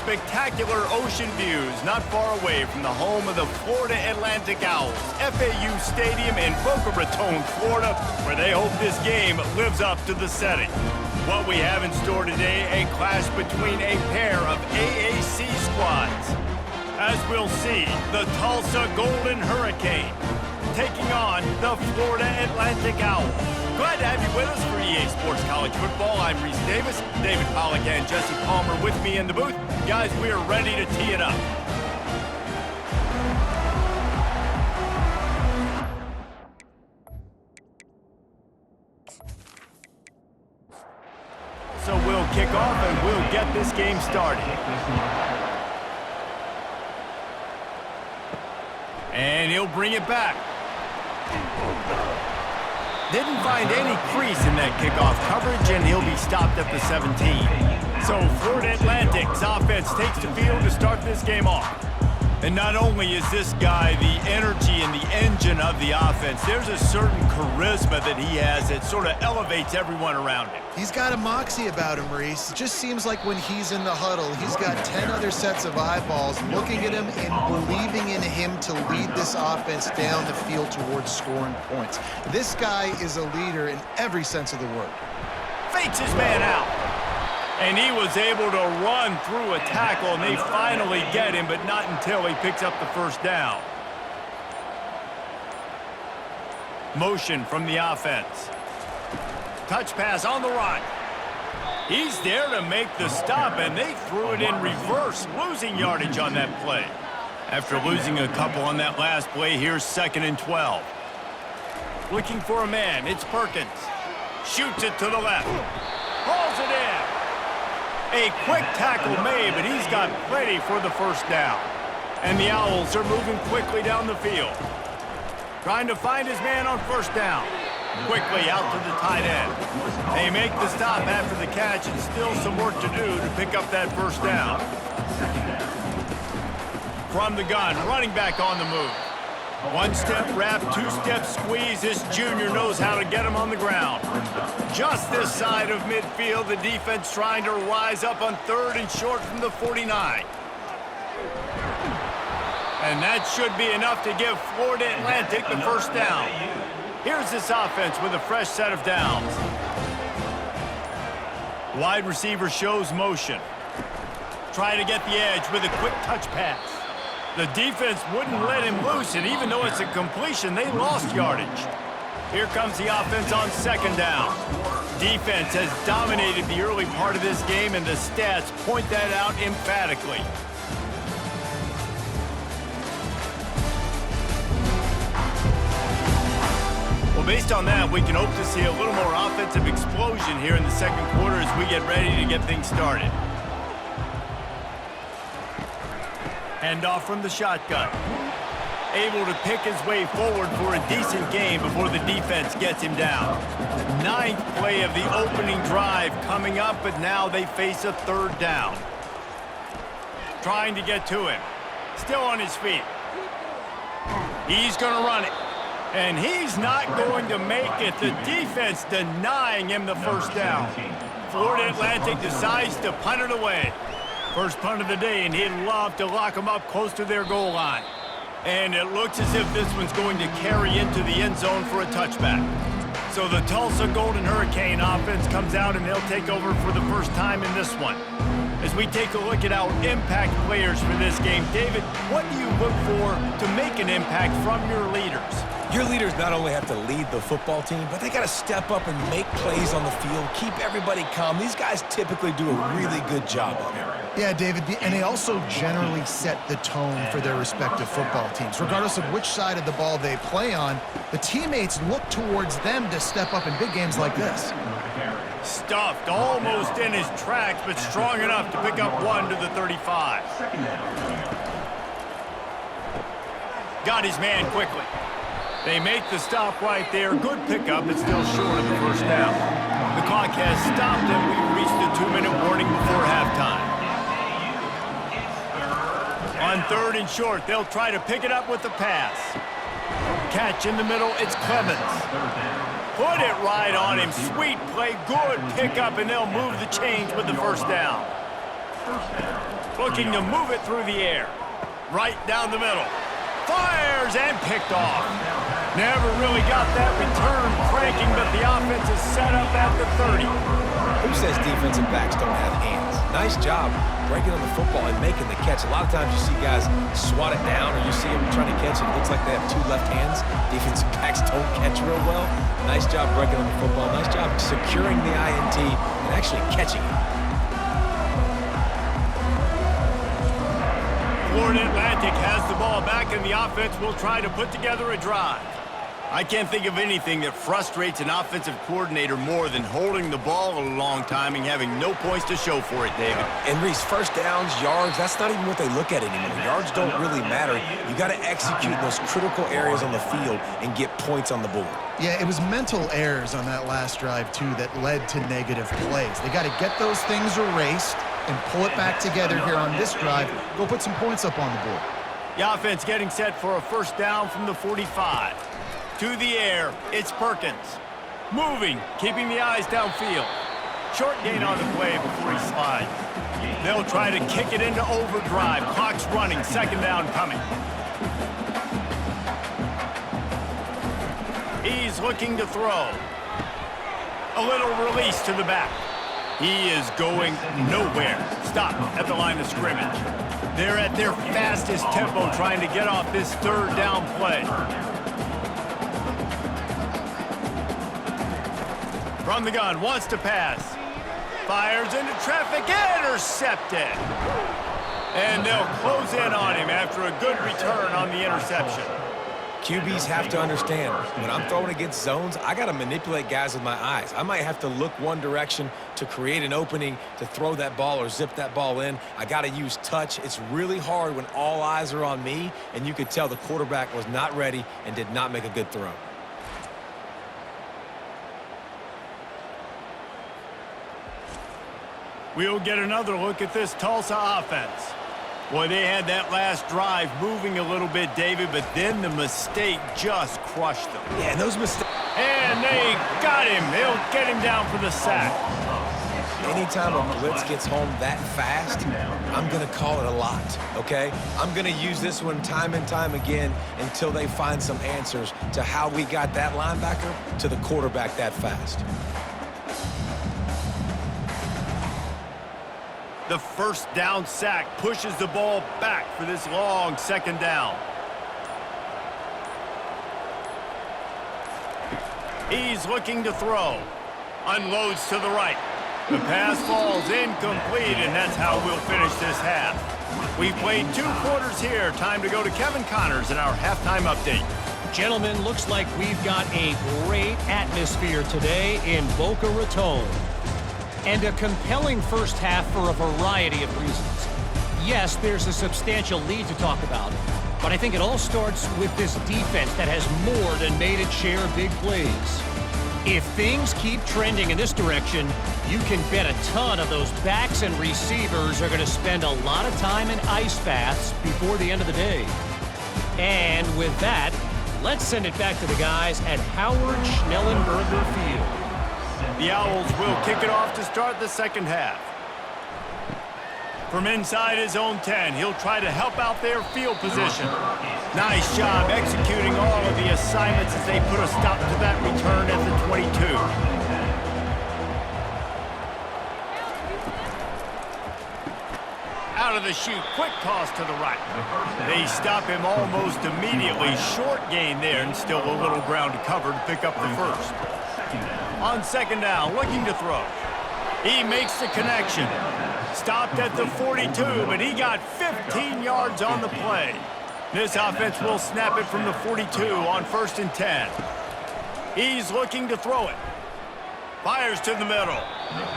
spectacular ocean views not far away from the home of the Florida Atlantic Owls, FAU Stadium in Boca Raton, Florida, where they hope this game lives up to the setting. What we have in store today, a clash between a pair of AAC squads. As we'll see, the Tulsa Golden Hurricane taking on the Florida Atlantic Owls. Glad to have you with us for EA Sports College Football. I'm Reese Davis, David Pollack and Jesse Palmer with me in the booth. Guys, we are ready to tee it up. So we'll kick off and we'll get this game started. And he'll bring it back. Didn't find any crease in that kickoff coverage, and he'll be stopped at the 17. So Florida Atlantic's offense takes the field to start this game off. And not only is this guy the energy and the engine of the offense, there's a certain charisma that he has that sort of elevates everyone around him. He's got a moxie about him, Reese. It just seems like when he's in the huddle, he's got 10 other sets of eyeballs looking at him and believing in him to lead this offense down the field towards scoring points. This guy is a leader in every sense of the word. Fakes his man out. And he was able to run through a tackle, and they finally get him, but not until he picks up the first down. Motion from the offense. Touch pass on the run. He's there to make the stop, and they threw it in reverse, losing yardage on that play. After losing a couple on that last play, here's 2nd and 12. Looking for a man, it's Perkins. Shoots it to the left. Hauls it in. A quick tackle made, but he's got plenty for the first down. And the Owls are moving quickly down the field. Trying to find his man on first down. Quickly out to the tight end. They make the stop after the catch, and still some work to do to pick up that first down. From the gun, running back on the move. One-step wrap, two-step squeeze. This junior knows how to get him on the ground. Just this side of midfield, the defense trying to rise up on 3rd and short from the 49. And that should be enough to give Florida Atlantic the first down. Here's this offense with a fresh set of downs. Wide receiver shows motion. Try to get the edge with a quick touch pass. The defense wouldn't let him loose, and even though it's a completion, they lost yardage. Here comes the offense on 2nd down. Defense has dominated the early part of this game, and the stats point that out emphatically. Well, based on that, we can hope to see a little more offensive explosion here in the 2nd quarter as we get ready to get things started. Handoff from the shotgun. Able to pick his way forward for a decent game before the defense gets him down. 9th play of the opening drive coming up, but now they face a 3rd down. Trying to get to him. Still on his feet. He's going to run it. And he's not going to make it. The defense denying him the first down. Florida Atlantic decides to punt it away. First punt of the day, and he'd love to lock them up close to their goal line. And it looks as if this one's going to carry into the end zone for a touchback. So the Tulsa Golden Hurricane offense comes out, and they'll take over for the first time in this one. As we take a look at our impact players for this game, David, what do you look for to make an impact from your leaders? Your leaders not only have to lead the football team, but they got to step up and make plays on the field, keep everybody calm. These guys typically do a really good job of it. Yeah, David, and they also generally set the tone for their respective football teams. Regardless of which side of the ball they play on, the teammates look towards them to step up in big games like this. Stuffed almost in his tracks, but strong enough to pick up 1 to the 35. Got his man quickly. They make the stop right there. Good pickup, but still short of the first down. The clock has stopped, and we've reached the 2-minute warning before halftime. On 3rd and short, they'll try to pick it up with the pass. Catch in the middle, it's Clemens. Put it right on him. Sweet play, good pickup, and they'll move the chains with the first down. Looking to move it through the air. Right down the middle. Fires and picked off. Never really got that return cranking, but the offense is set up at the 30. Who says defensive backs don't have hands? Nice job breaking on the football and making the catch. A lot of times you see guys swat it down, or you see them trying to catch it. It looks like they have two left hands. Defensive backs don't catch real well. Nice job breaking on the football. Nice job securing the INT and actually catching it. Florida Atlantic has the ball back, and the offense will try to put together a drive. I can't think of anything that frustrates an offensive coordinator more than holding the ball a long time and having no points to show for it, David. And Reese, first downs, yards, that's not even what they look at anymore. Yards don't really matter. You got to execute in those critical areas on the field and get points on the board. Yeah, it was mental errors on that last drive, too, that led to negative plays. They got to get those things erased and pull it back together here on this drive. Go put some points up on the board. The offense getting set for a first down from the 45. To the air, it's Perkins. Moving, keeping the eyes downfield. Short gain on the play before he slides. They'll try to kick it into overdrive. Clock's running, second down coming. He's looking to throw. A little release to the back. He is going nowhere. Stop at the line of scrimmage. They're at their fastest tempo trying to get off this third down play. From the gun, wants to pass. Fires into traffic, intercepted. And they'll close in on him after a good return on the interception. QBs have to understand, when I'm throwing against zones, I got to manipulate guys with my eyes. I might have to look one direction to create an opening to throw that ball or zip that ball in. I got to use touch. It's really hard when all eyes are on me, and you could tell the quarterback was not ready and did not make a good throw. We'll get another look at this Tulsa offense. Boy, they had that last drive moving a little bit, David, but then the mistake just crushed them. Yeah, and those mistakes. And they got him. They'll get him down for the sack. Anytime a blitz gets home that fast, I'm going to call it a lot, okay? I'm going to use this one time and time again until they find some answers to how we got that linebacker to the quarterback that fast. The first down sack pushes the ball back for this long second down. He's looking to throw. Unloads to the right. The pass falls incomplete, and that's how we'll finish this half. We've played 2 quarters here. Time to go to Kevin Connors in our halftime update. Gentlemen, looks like we've got a great atmosphere today in Boca Raton. And a compelling first half for a variety of reasons. Yes, there's a substantial lead to talk about, but I think it all starts with this defense that has more than made its share of big plays. If things keep trending in this direction, you can bet a ton of those backs and receivers are going to spend a lot of time in ice baths before the end of the day. And with that, let's send it back to the guys at Howard Schnellenberger Field. The Owls will kick it off to start the second half. From inside his own 10, he'll try to help out their field position. Nice job executing all of the assignments as they put a stop to that return at the 22. Out of the chute, quick toss to the right. They stop him almost immediately. Short gain there, and still a little ground to cover to pick up the first. On second down, looking to throw. He makes the connection. Stopped at the 42, but he got 15 yards on the play. This offense will snap it from the 42 on 1st and 10. He's looking to throw it. Fires to the middle.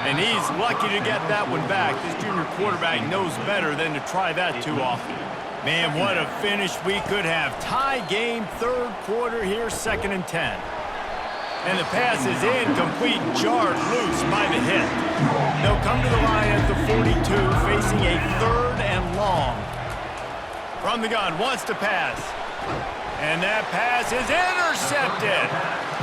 And he's lucky to get that one back. This junior quarterback knows better than to try that too often. Man, what a finish we could have. Tie game, 3rd quarter here, 2nd and 10. And the pass is incomplete, jarred loose by the hit. They'll come to the line at the 42, facing a 3rd and long. From the gun, wants to pass. And that pass is intercepted.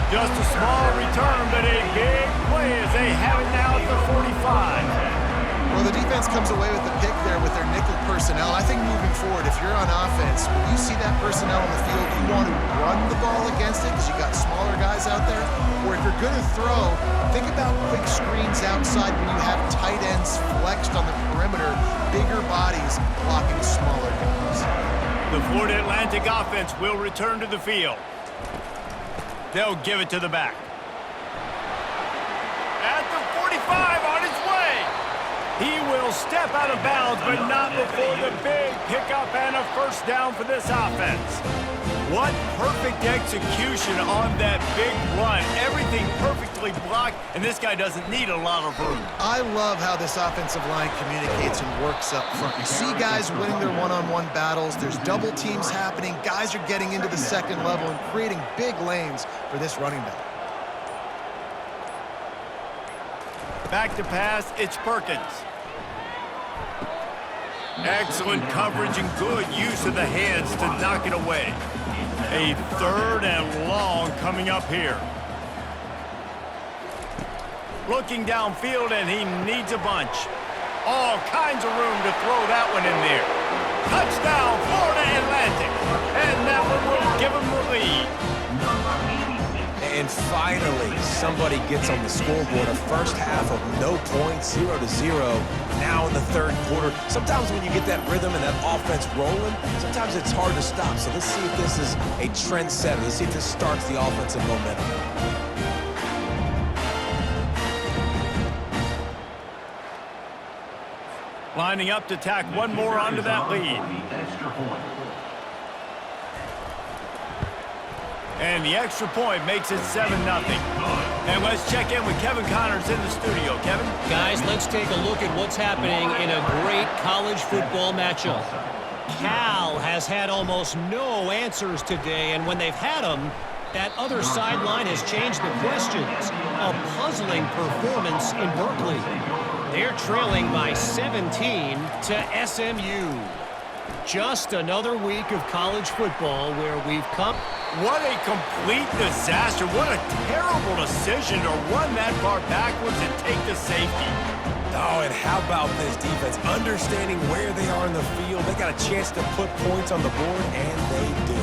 Just a small return, but a big play as they have it now at the 45. Well, the defense comes away with the pick there with their nickel personnel. I think moving forward, if you're on offense, when you see that personnel on the field, you want to run the ball against it because you got smaller guys out there. Or if you're going to throw, think about quick screens outside when you have tight ends flexed on the perimeter, bigger bodies blocking smaller guys. The Florida Atlantic offense will return to the field. They'll give it to the back. At the 45, on his way. He will step out of bounds, but not before the big pickup and a first down for this offense. What perfect execution on that big run. Everything perfectly blocked, and this guy doesn't need a lot of room. I love how this offensive line communicates and works up front. You see guys winning their one-on-one battles. There's double teams happening. Guys are getting into the second level and creating big lanes for this running back. Back to pass, it's Perkins. Excellent coverage and good use of the hands to knock it away. A 3rd and long coming up here. Looking downfield, and he needs a bunch. All kinds of room to throw that one in there. Touchdown, Florida Atlantic. And that one will give him the lead. And finally, somebody gets on the scoreboard. A first half of no points, 0-0. Now in the 3rd quarter. Sometimes when you get that rhythm and that offense rolling, sometimes it's hard to stop. So let's see if this is a trendsetter. Let's see if this starts the offensive momentum. Lining up to tack one more onto that lead. And the extra point makes it 7-0. And let's check in with Kevin Connors in the studio. Kevin? Guys, let's take a look at what's happening in a great college football matchup. Cal has had almost no answers today, and when they've had them, that other sideline has changed the questions. A puzzling performance in Berkeley. They're trailing by 17 to SMU. Just another week of college football where we've come. What a complete disaster. What a terrible decision to run that far backwards and take the safety. Oh, and how about this defense? Understanding where they are in the field. They got a chance to put points on the board, and they do.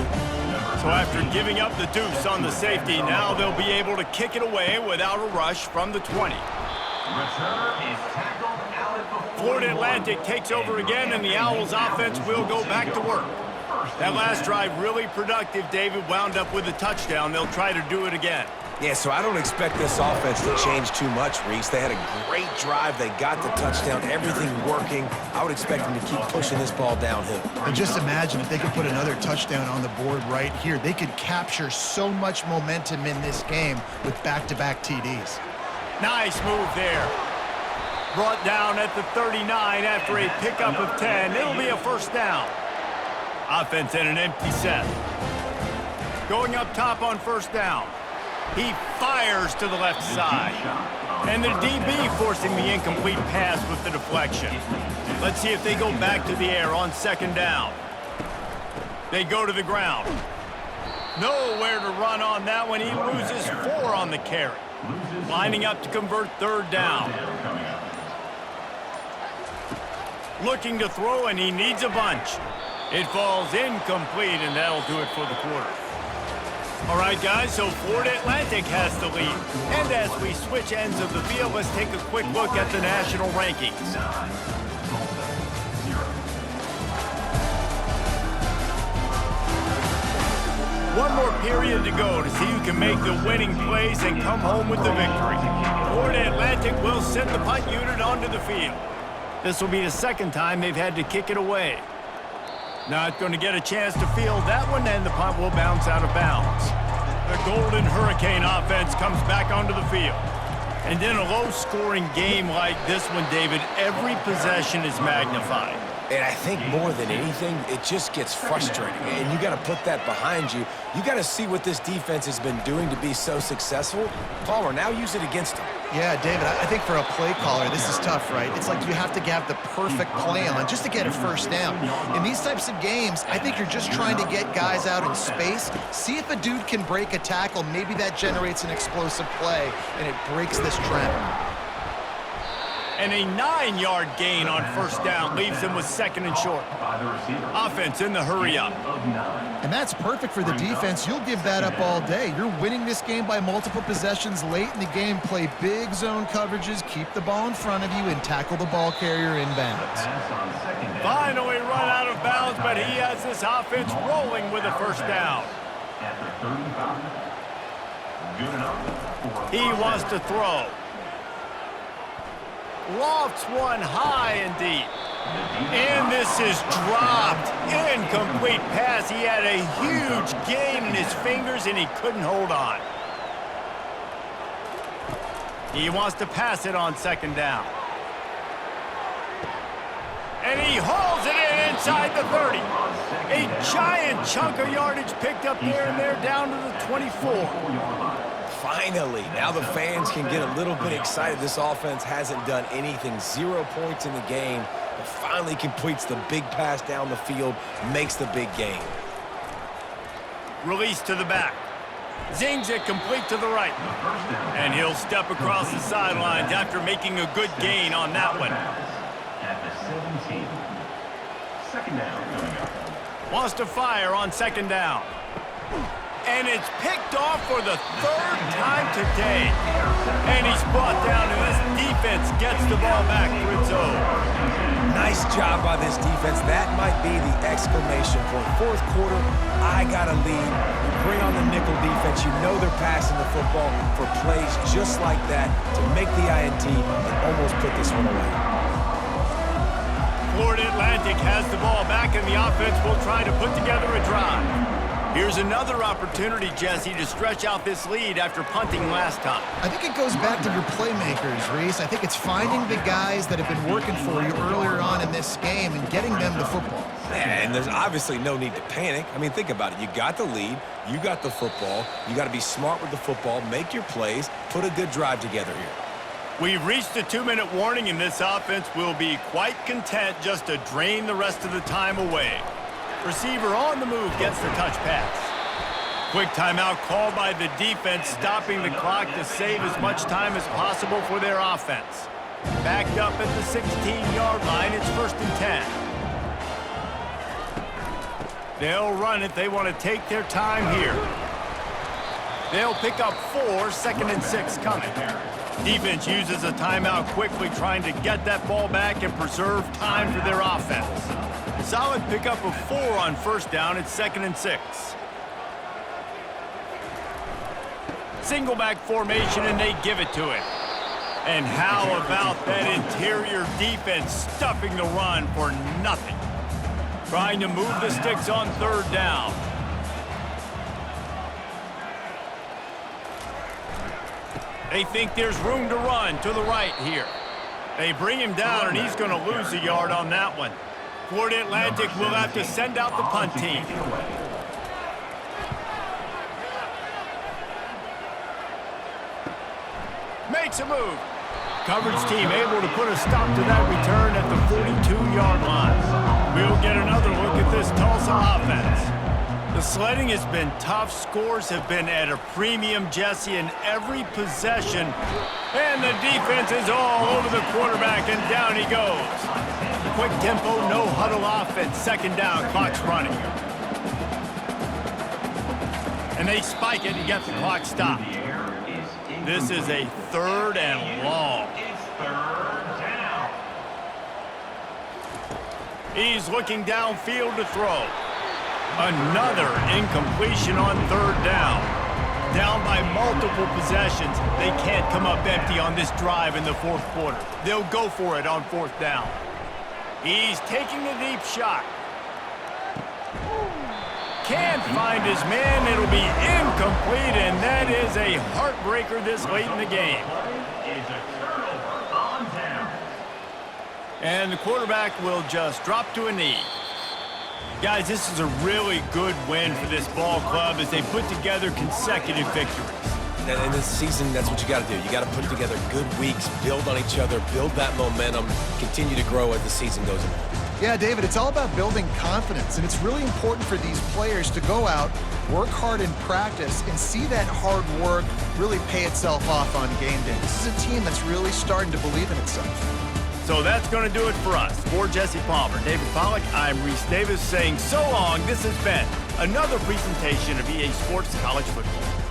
So after giving up the deuce on the safety, now they'll be able to kick it away without a rush from the 20. Florida Atlantic takes over again, and the Owls offense will go back to work. That last drive really productive. David wound up with a touchdown. They'll try to do it again. Yeah, so I don't expect this offense to change too much, Reese. They had a great drive. They got the touchdown, everything working. I would expect them to keep pushing this ball downhill. And just imagine if they could put another touchdown on the board right here. They could capture so much momentum in this game with back-to-back TDs. Nice move there. Brought down at the 39 after a pickup of 10. It'll be a first down. Offense in an empty set. Going up top on first down. He fires to the left side. And the DB forcing the incomplete pass with the deflection. Let's see if they go back to the air on second down. They go to the ground. Nowhere to run on that one. He loses 4 on the carry. Lining up to convert third down. Looking to throw, and he needs a bunch. It falls incomplete, and that'll do it for the quarter. All right, guys, so Florida Atlantic has the lead. And as we switch ends of the field, let's take a quick look at the national rankings. One more period to go to see who can make the winning plays and come home with the victory. Florida Atlantic will send the punt unit onto the field. This will be the second time they've had to kick it away. Not going to get a chance to field that one, and the punt will bounce out of bounds. The Golden Hurricane offense comes back onto the field. And in a low-scoring game like this one, David, every possession is magnified. And I think more than anything, it just gets frustrating. And you got to put that behind you. You got to see what this defense has been doing to be so successful. Palmer, now use it against them. Yeah, David, I think for a play caller, this is tough, right? It's like you have to have the perfect play on just to get a first down. In these types of games, I think you're just trying to get guys out in space, see if a dude can break a tackle. Maybe that generates an explosive play, and it breaks this trend. And a 9-yard gain on first down leaves them with second and short. Offense in the hurry up. And that's perfect for the defense. You'll give that up all day. You're winning this game by multiple possessions late in the game. Play big zone coverages, keep the ball in front of you, and tackle the ball carrier inbounds. Finally run out of bounds, but he has this offense rolling with a first down. He wants to throw. Lofts one high and deep. And this is dropped. Incomplete pass. He had a huge gain in his fingers, and he couldn't hold on. He wants to pass it on second down. And he hauls it in inside the 30. A giant chunk of yardage picked up there, and they're down to the 24. Finally, now the fans can get a little bit excited. This offense hasn't done anything. 0 points in the game, but finally completes the big pass down the field, makes the big gain. Release to the back. Zings it complete to the right. And he'll step across the sidelines after making a good gain on that one. At the 17. Second down. Wants to fire on second down. And it's picked off for the third time today. And he's brought down, and this defense gets the ball back for its own. Nice job by this defense. That might be the exclamation point. Fourth quarter, I got a lead. You bring on the nickel defense. You know they're passing the football for plays just like that to make the INT and almost put this one away. Florida Atlantic has the ball back, and the offense will try to put together a drive. Here's another opportunity, Jesse, to stretch out this lead after punting last time. I think it goes back to your playmakers, Reese. I think it's finding the guys that have been working for you earlier on in this game and getting them the football. And there's obviously no need to panic. I mean, think about it. You got the lead. You got the football. You got to be smart with the football, make your plays, put a good drive together here. We've reached the 2-minute warning, and this offense will be quite content just to drain the rest of the time away. Receiver on the move gets the touch pass. Quick timeout called by the defense, stopping the clock to save as much time as possible for their offense. Backed up at the 16-yard line, it's 1st and 10. They'll run it. They want to take their time here. They'll pick up 4, 2nd and 6 coming. Defense uses a timeout quickly, trying to get that ball back and preserve time for their offense. Solid pickup of 4 on first down. It's 2nd and 6. Single back formation, and they give it to him. And how about that interior defense stuffing the run for nothing? Trying to move the sticks on third down. They think there's room to run to the right here. They bring him down, and he's going to lose a yard on that one. Florida Atlantic will have to send out the punt team. Makes a move. Coverage team able to put a stop to that return at the 42-yard line. We'll get another look at this Tulsa offense. The sledding has been tough. Scores have been at a premium, Jesse, in every possession. And the defense is all over the quarterback, and down he goes. Quick tempo, no huddle offense. Second down, clock's running. And they spike it and get the clock stopped. This is a 3rd and long. He's looking downfield to throw. Another incompletion on 3rd down. Down by multiple possessions. They can't come up empty on this drive in the 4th quarter. They'll go for it on 4th down. He's taking a deep shot. Can't find his man. It'll be incomplete, and that is a heartbreaker this late in the game. And the quarterback will just drop to a knee. Guys, this is a really good win for this ball club as they put together consecutive victories. And in this season, that's what you got to do. You got to put together good weeks, build on each other, build that momentum, continue to grow as the season goes on. Yeah, David, it's all about building confidence, and it's really important for these players to go out, work hard in practice, and see that hard work really pay itself off on game day. This is a team that's really starting to believe in itself. So that's going to do it for us. For Jesse Palmer, David Pollack, I'm Reese Davis saying so long. This has been another presentation of EA Sports College Football.